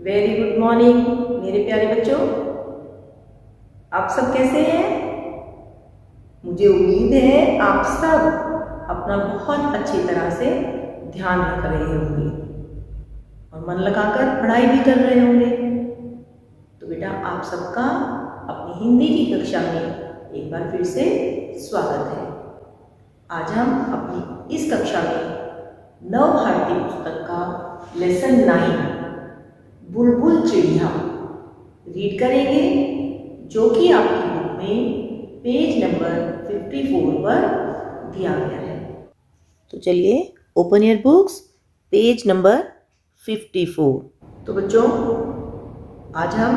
Very good morning मेरे प्यारे बच्चों। आप सब कैसे हैं? मुझे उम्मीद है आप सब अपना बहुत अच्छी तरह से ध्यान रख रहे होंगे और मन लगाकर पढ़ाई भी कर रहे होंगे। तो बेटा आप सबका अपनी हिंदी की कक्षा में एक बार फिर से स्वागत है। आज हम अपनी इस कक्षा में नव भारती पुस्तक का लेसन 9 बुलबुल चिड़िया रीड करेंगे, जो कि आपकी बुक में पेज नंबर 54 पर दिया गया है। तो चलिए open your books, page number 54। तो बच्चों आज हम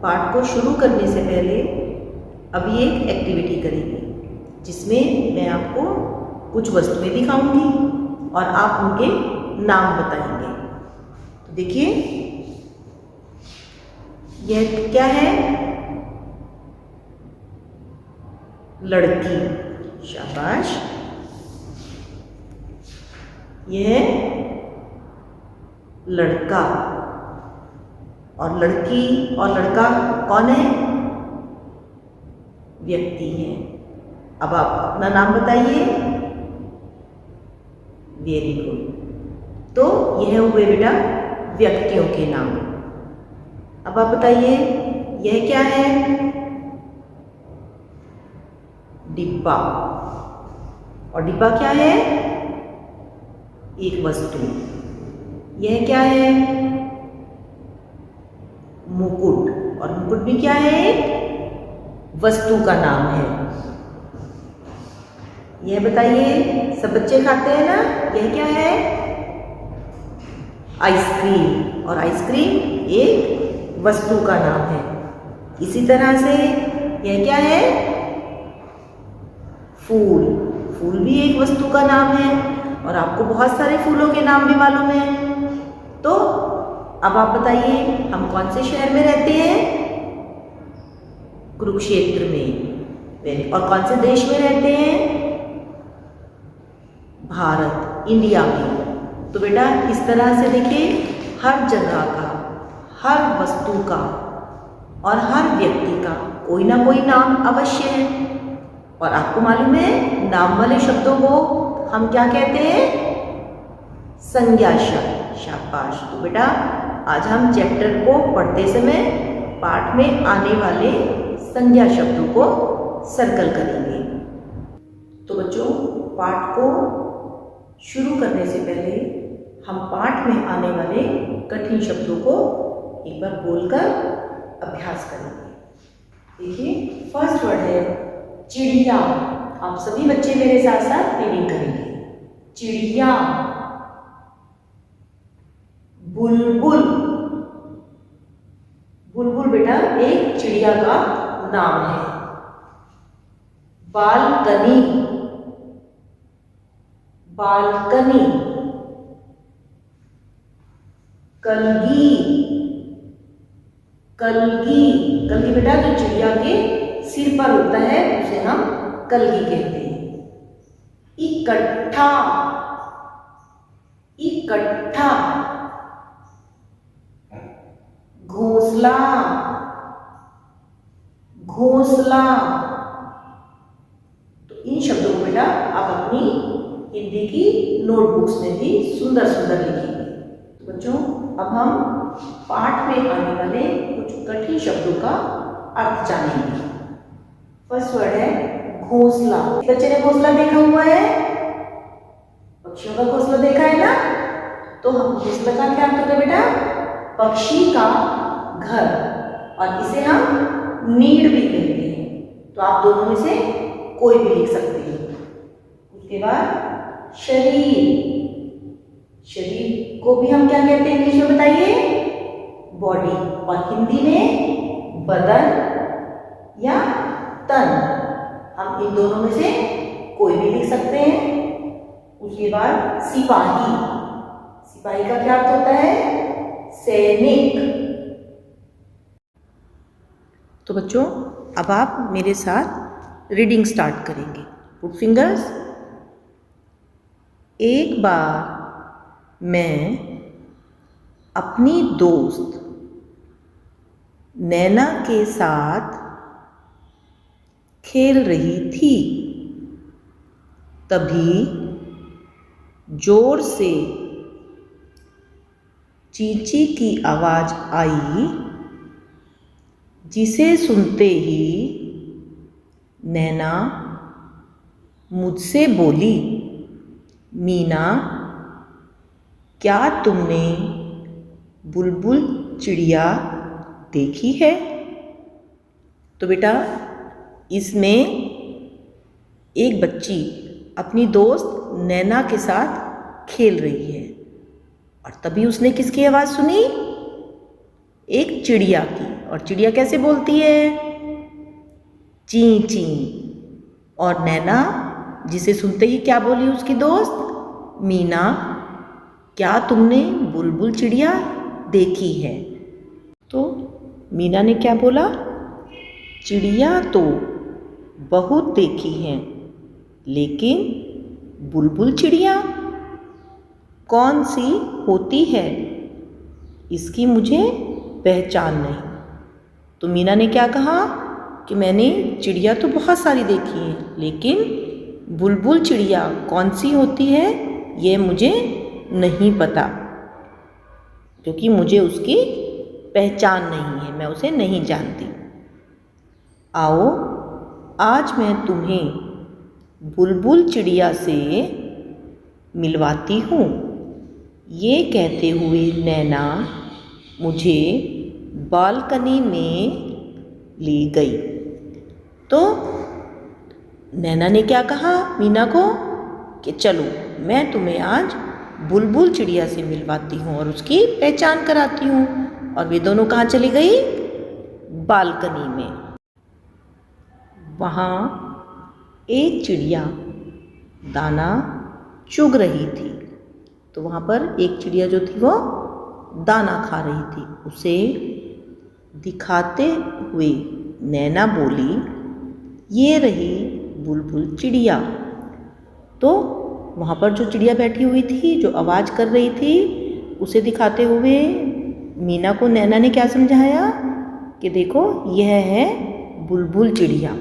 पाठ को शुरू करने से पहले अभी एक एक्टिविटी करेंगे, जिसमें मैं आपको कुछ वस्तुएं दिखाऊंगी और आप उनके नाम बताएंगे। तो देखिए यह क्या है? लड़की, शाबाश। यह लड़का, और लड़की और लड़का कौन है? व्यक्ति है। अब आप अपना नाम बताइए। Very good. तो यह हुए बेटा व्यक्तियों के नाम। अब आप बताइए यह क्या है? डिब्बा। और डिब्बा क्या है? एक वस्तु। यह क्या है? मुकुट। और मुकुट भी क्या है? एक वस्तु का नाम है। यह बताइए, सब बच्चे खाते हैं ना, यह क्या है? आइसक्रीम। और आइसक्रीम एक वस्तु का नाम है। इसी तरह से यह क्या है? फूल। फूल भी एक वस्तु का नाम है, और आपको बहुत सारे फूलों के नाम भी मालूम है। तो अब आप बताइए हम कौन से शहर में रहते हैं? कुरुक्षेत्र में। और कौन से देश में रहते हैं? भारत, इंडिया में। तो बेटा इस तरह से देखिए हर जगह का, हर वस्तु का और हर व्यक्ति का कोई ना कोई नाम अवश्य है। और आपको मालूम है नाम वाले शब्दों को हम क्या कहते हैं? संज्ञा शब्द। शाबाश। तो बेटा आज हम चैप्टर को पढ़ते समय पाठ में आने वाले संज्ञा शब्दों को सर्कल करेंगे। तो बच्चों पाठ को शुरू करने से पहले हम पाठ में आने वाले कठिन शब्दों को एक बार बोलकर अभ्यास करेंगे। देखिए फर्स्ट वर्ड है चिड़िया। आप सभी बच्चे मेरे साथ साथ रीडिंग करेंगे। चिड़िया। बुलबुल। बुलबुल बेटा एक चिड़िया का नाम है। बालकनी। बालकनी। कलगी। कलगी। कलगी बेटा जो चिड़िया के सिर पर होता है उसे हम कलगी कहते हैं। इकट्ठा। इकट्ठा। घोंसला। घोंसला। तो इन शब्दों को बेटा आप अपनी हिंदी की नोटबुक्स में भी सुंदर सुंदर लिखेंगे। तो बच्चों अब हम पाठ में आने वाले कुछ कठिन शब्दों का अर्थ जानेंगे। फर्स्ट वर्ड है घोंसला। बच्चे ने घोंसला देखा हुआ है? पक्षियों का घोंसला देखा है ना? तो घोंसला का क्या अर्थ होता है बेटा? पक्षी का घर, और इसे हम नीड भी कहते हैं। तो आप दोनों में से कोई भी लिख सकते हैं। उसके बाद शरीर। शरीर को भी हम क्या कहते हैं इंग्लिश में बताइए? बॉडी। और हिंदी में बदन या तन। हम इन दोनों में से कोई भी लिख सकते हैं। उसके बाद सिपाही। सिपाही का क्या अर्थ होता है? सैनिक। तो बच्चों अब आप मेरे साथ रीडिंग स्टार्ट करेंगे। Put fingers. एक बार मैं अपनी दोस्त नैना के साथ खेल रही थी। तभी जोर से चींची की आवाज़ आई, जिसे सुनते ही नैना मुझसे बोली, मीना, क्या तुमने बुलबुल चिड़िया देखी है? तो बेटा, इसमें एक बच्ची अपनी दोस्त नैना के साथ खेल रही है और तभी उसने किसकी आवाज़ सुनी? एक चिड़िया की। और चिड़िया कैसे बोलती है? ची ची। और नैना, जिसे सुनते ही क्या बोली उसकी दोस्त? मीना, क्या तुमने बुलबुल चिड़िया देखी है? तो मीना ने क्या बोला? चिड़िया तो बहुत देखी हैं, लेकिन बुलबुल चिड़िया कौन सी होती है, इसकी मुझे पहचान नहीं। तो मीना ने क्या कहा कि मैंने चिड़िया तो बहुत सारी देखी है, लेकिन बुलबुल चिड़िया कौन सी होती है ये मुझे नहीं पता, क्योंकि मुझे उसकी पहचान नहीं है, मैं उसे नहीं जानती। आओ, आज मैं तुम्हें बुलबुल चिड़िया से मिलवाती हूँ। ये कहते हुए नैना मुझे बालकनी में ले गई। तो नैना ने क्या कहा मीना को कि चलो, मैं तुम्हें आज बुलबुल चिड़िया से मिलवाती हूँ और उसकी पहचान कराती हूँ। और वे दोनों कहाँ चली गई? बालकनी में। वहाँ एक चिड़िया दाना चुग रही थी। तो वहाँ पर एक चिड़िया जो थी वो दाना खा रही थी। उसे दिखाते हुए नैना बोली, ये रही बुलबुल चिड़िया। तो वहाँ पर जो चिड़िया बैठी हुई थी, जो आवाज़ कर रही थी, उसे दिखाते हुए मीना को नैना ने क्या समझाया कि देखो, यह है बुलबुल चिड़िया।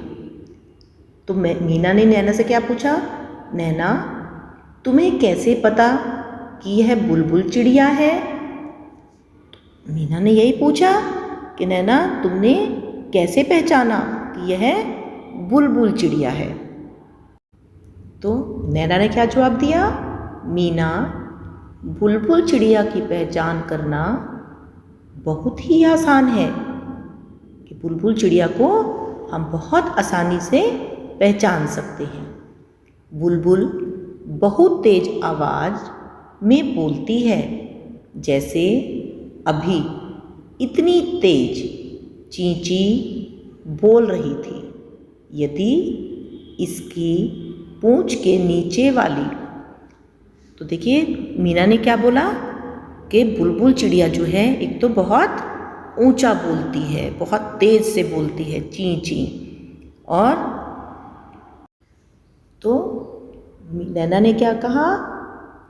तो मीना ने नैना से क्या पूछा? नैना, तुम्हें कैसे पता कि यह बुलबुल चिड़िया है? मीना ने यही पूछा कि नैना, तुमने कैसे पहचाना कि यह बुलबुल चिड़िया है? तो नैना ने क्या जवाब दिया? मीना, बुलबुल चिड़िया की पहचान करना बहुत ही आसान है कि बुलबुल चिड़िया को हम बहुत आसानी से पहचान सकते हैं। बुलबुल बहुत तेज आवाज़ में बोलती है, जैसे अभी इतनी तेज चींची बोल रही थी। यदि इसकी पूंछ के नीचे वाली, तो देखिए मीना ने क्या बोला कि बुलबुल चिड़िया जो है एक तो बहुत ऊंचा बोलती है, बहुत तेज से बोलती है, ची ची। और तो नैना ने क्या कहा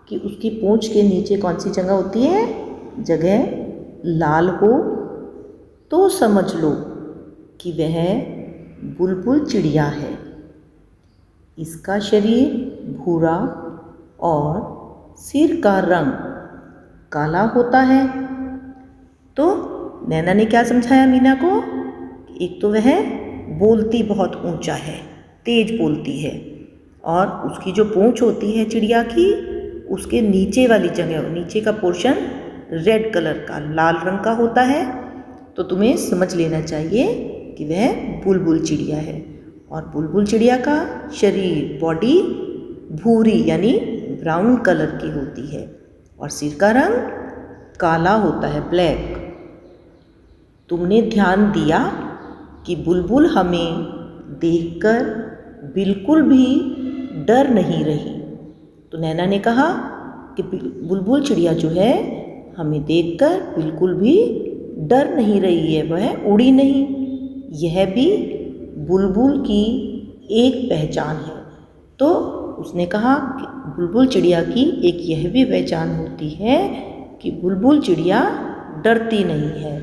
कि उसकी पूंछ के नीचे कौन सी जगह होती है? जगह लाल हो तो समझ लो कि वह बुलबुल चिड़िया है। इसका शरीर भूरा और सिर का रंग काला होता है। तो नैना ने क्या समझाया मीना को? एक तो वह बोलती बहुत ऊंचा है, तेज बोलती है, और उसकी जो पूंछ होती है चिड़िया की, उसके नीचे वाली जगह, नीचे का पोर्शन रेड कलर का, लाल रंग का होता है। तो तुम्हें समझ लेना चाहिए कि वह बुलबुल चिड़िया है। और बुलबुल चिड़िया का शरीर, बॉडी भूरी यानी ब्राउन कलर की होती है और सिर का रंग काला होता है, ब्लैक। तुमने ध्यान दिया कि बुलबुल हमें देखकर बिल्कुल भी डर नहीं रही। तो नैना ने कहा कि बुलबुल चिड़िया जो है हमें देखकर बिल्कुल भी डर नहीं रही है, वह उड़ी नहीं। यह भी बुलबुल की एक पहचान है। तो उसने कहा कि बुलबुल चिड़िया की एक यह भी पहचान होती है कि बुलबुल चिड़िया डरती नहीं है।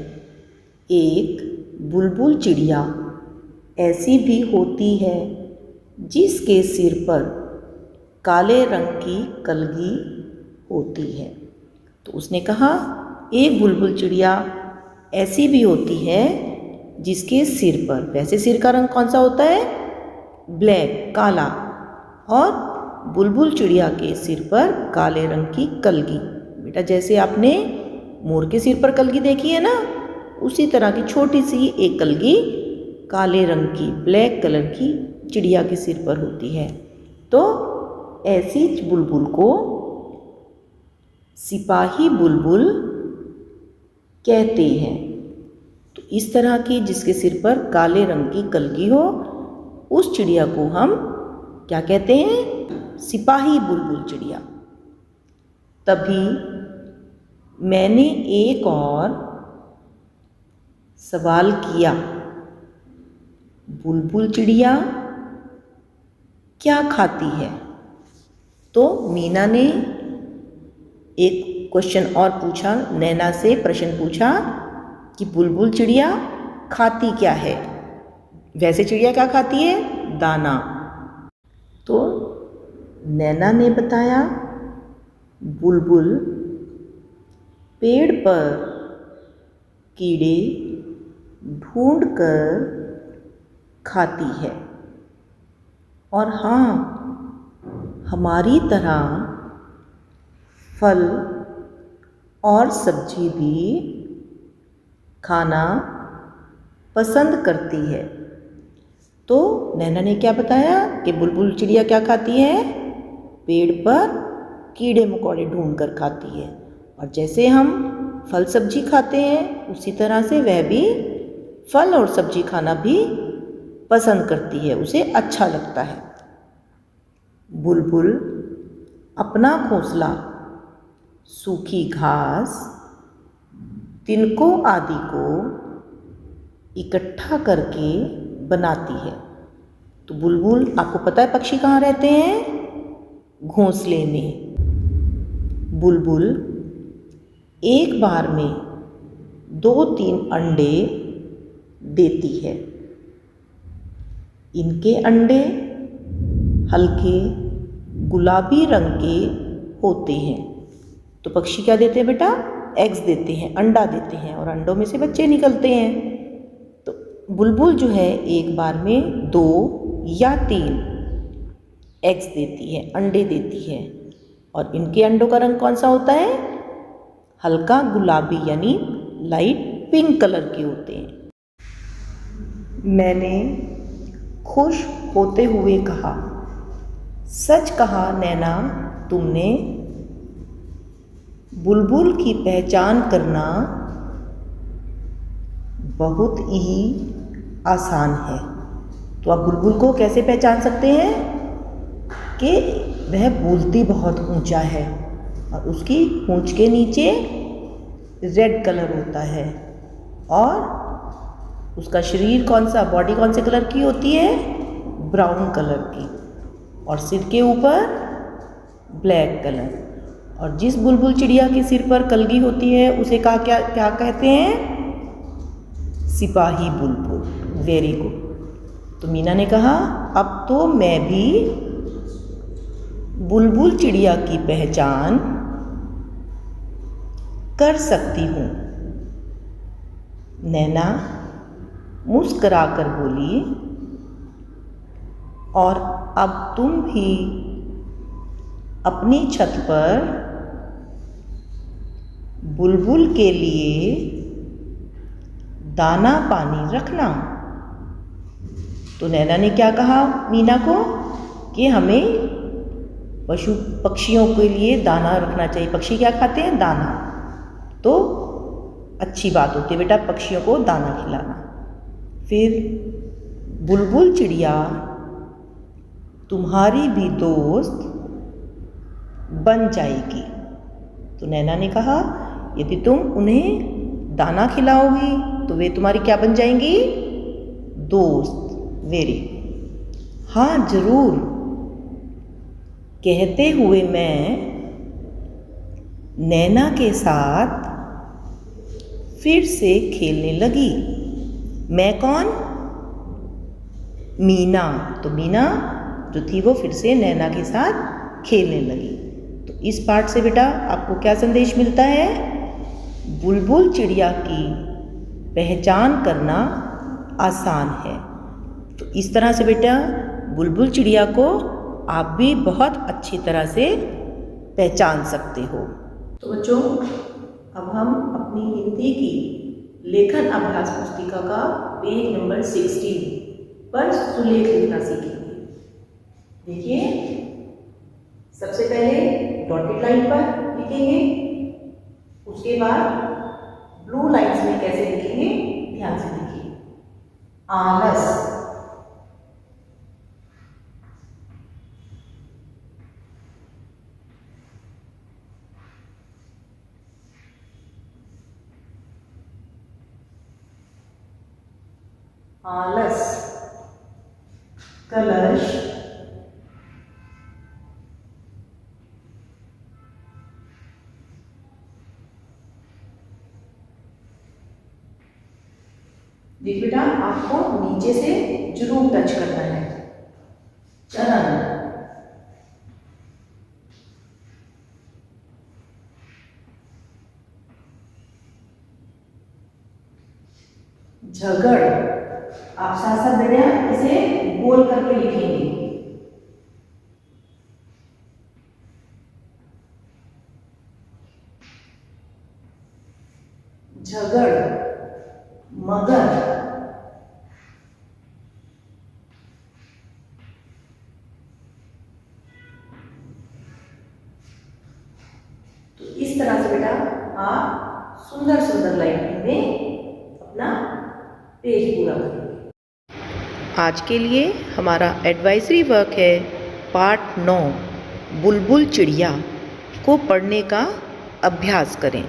एक बुलबुल चिड़िया ऐसी भी होती है जिसके सिर पर काले रंग की कलगी होती है। तो उसने कहा एक बुलबुल चिड़िया ऐसी भी होती है जिसके सिर पर, वैसे सिर का रंग कौन सा होता है? ब्लैक, काला, और बुलबुल चिड़िया के सिर पर काले रंग की कलगी। बेटा जैसे आपने मोर के सिर पर कलगी देखी है ना, उसी तरह की छोटी सी एक कलगी काले रंग की, ब्लैक कलर की चिड़िया के सिर पर होती है। तो ऐसी बुलबुल को सिपाही बुलबुल कहते हैं। तो इस तरह की जिसके सिर पर काले रंग की कलगी हो, उस चिड़िया को हम क्या कहते हैं? सिपाही बुलबुल चिड़िया। तभी मैंने एक और सवाल किया, बुलबुल चिड़िया क्या खाती है? तो मीना ने एक क्वेश्चन और पूछा, नैना से प्रश्न पूछा कि बुलबुल चिड़िया खाती क्या है? वैसे चिड़िया क्या खाती है? दाना। तो नैना ने बताया बुलबुल पेड़ पर कीड़े ढूंढकर खाती है, और हाँ, हमारी तरह फल और सब्जी भी खाना पसंद करती है। तो नैना ने क्या बताया कि बुलबुल चिड़िया क्या खाती है? पेड़ पर कीड़े मकोड़े ढूंढ कर खाती है, और जैसे हम फल सब्जी खाते हैं उसी तरह से वह भी फल और सब्जी खाना भी पसंद करती है, उसे अच्छा लगता है। बुलबुल अपना घोंसला सूखी घास, तिनकों आदि को इकट्ठा करके बनाती है। तो बुलबुल, आपको पता है पक्षी कहाँ रहते हैं? घोंसले में। बुलबुल एक बार में 2-3 अंडे देती है। इनके अंडे हल्के गुलाबी रंग के होते हैं। तो पक्षी क्या देते हैं बेटा? एग्स देते हैं, अंडा देते हैं, और अंडों में से बच्चे निकलते हैं। तो बुलबुल जो है एक बार में 2 या 3 एग्स देती है, अंडे देती है, और इनके अंडों का रंग कौन सा होता है? हल्का गुलाबी, यानी लाइट पिंक कलर के होते हैं। मैंने खुश होते हुए कहा, सच कहा नैना तुमने, बुलबुल की पहचान करना बहुत ही आसान है। तो आप बुलबुल को कैसे पहचान सकते हैं? कि वह बोलती बहुत ऊंचा है, और उसकी पूंछ के नीचे रेड कलर होता है, और उसका शरीर कौन सा, बॉडी कौन से कलर की होती है? ब्राउन कलर की, और सिर के ऊपर ब्लैक कलर। और जिस बुलबुल चिड़िया के सिर पर कलगी होती है उसे क्या कहते हैं? सिपाही बुलबुल। Very good. तो मीना ने कहा अब तो मैं भी बुलबुल चिड़िया की पहचान कर सकती हूँ। नैना मुस्कुराकर बोली, और अब तुम भी अपनी छत पर बुलबुल के लिए दाना पानी रखना। तो नैना ने क्या कहा मीना को कि हमें पशु पक्षियों के लिए दाना रखना चाहिए। पक्षी क्या खाते हैं? दाना। तो अच्छी बात होती है बेटा पक्षियों को दाना खिलाना। फिर बुलबुल चिड़िया तुम्हारी भी दोस्त बन जाएगी। तो नैना ने कहा यदि तुम उन्हें दाना खिलाओगी तो वे तुम्हारी क्या बन जाएंगी? दोस्त। वेरी, हाँ जरूर, कहते हुए मैं नैना के साथ फिर से खेलने लगी। मैं कौन? मीना। तो मीना जो थी वो फिर से नैना के साथ खेलने लगी। तो इस पाठ से बेटा आपको क्या संदेश मिलता है? बुलबुल चिड़िया की पहचान करना आसान है। तो इस तरह से बेटा बुलबुल चिड़िया को आप भी बहुत अच्छी तरह से पहचान सकते हो। तो बच्चों, अब हम अपनी हिंदी की लेखन अभ्यास पुस्तिका का पेज नंबर 16 पर सुलेख लिखना सीखेंगे। देखिए, सबसे पहले डॉटेड लाइन पर लिखेंगे, उसके बाद ब्लू लाइन्स में कैसे लिखेंगे ध्यान से देखिए। आलस, आलस। कलश, देख बेटा आपको नीचे से जरूर टच करना है। चरण, झगड़, आप साथ साथ बेटा इसे गोल करके लिखेंगे। झगड़, मगर, तो इस तरह से बेटा आप सुंदर सुंदर लाइन में अपना पेज पूरा करेंगे। आज के लिए हमारा एडवाइजरी वर्क है पार्ट 9 बुलबुल चिड़िया को पढ़ने का अभ्यास करें।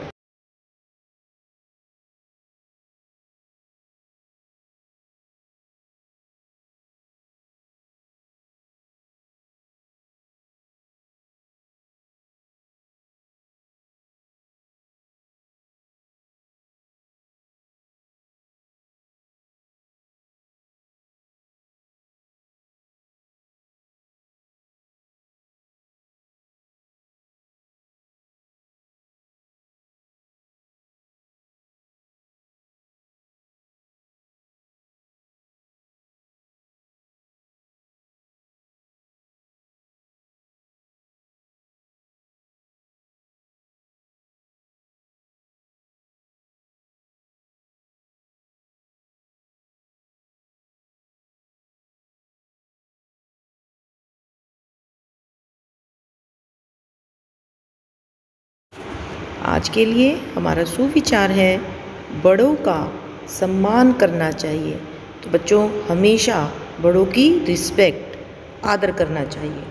आज के लिए हमारा सुविचार है बड़ों का सम्मान करना चाहिए। तो बच्चों हमेशा बड़ों की रिस्पेक्ट आदर करना चाहिए।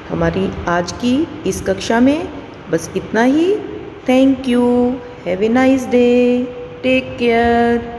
हमारी आज की इस कक्षा में बस इतना ही। Thank you. Have a nice day. Take care.